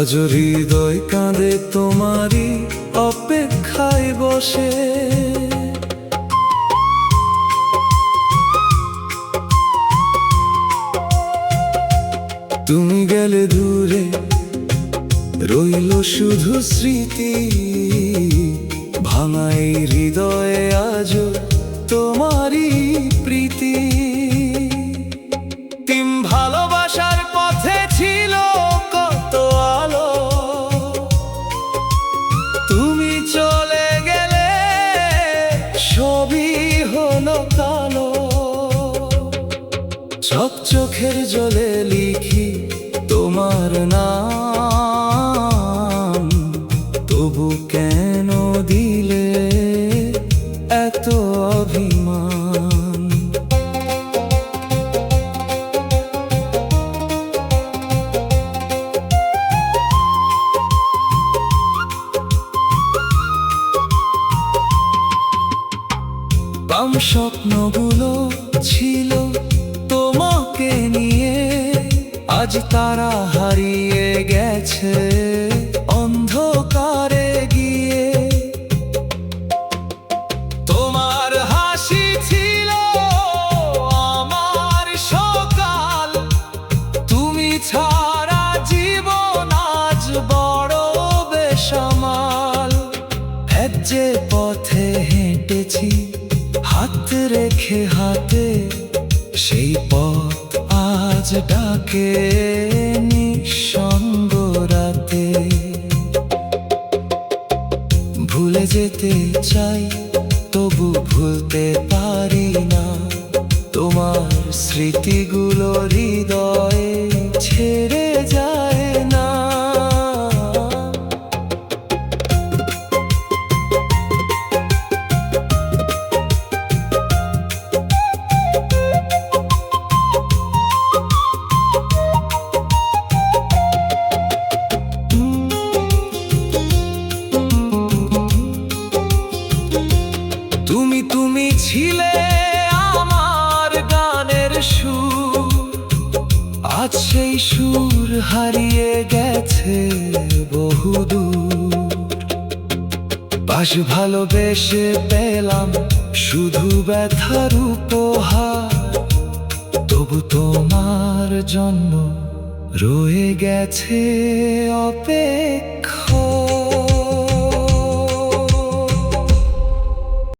আজ হৃদয় কাঁদে তোমারই অপেক্ষায় বসে। তুমি গেলে দূরে, রইল শুধু স্মৃতি। ভাঙা এই হৃদয়ে আজ তোমারই প্রীতি। তিন ভালোবাসার পথে ছিল কত আলো, তুমি চলে গেলে সবই হলো কালো। চোখের জলে লিখি তোমার নাম, তবু কেন দিলে এত অভিমান? বাম স্বপ্নগুলো ছিল তোমাকে নিয়ে, আজ তারা হারিয়ে গেছে অন্ধকারে গিয়ে। তোমার হাসি ছিল আমার সকাল, তুমি ছাড়া জীবন আজ বড় বেসামাল। এক যে পথে হেঁটেছি হাত রেখে হাতে, সেই পথ আজ ডাকে নিঃসঙ্গ রাতে। ভুলে যেতে চাই তবু ভুলতে পারি না, তোমার স্মৃতিগুলো হৃদয়ে ছেড়ে যায় না। তুমি ছিলে আমার গানের সুর, আজ সেই সুর হারিয়ে গেছে বহুদূর। পাশ ভালোবেসে পেলাম শুধু ব্যথার উপহার, তবু তোমার জন্য রয়ে গেছে অপেক্ষা।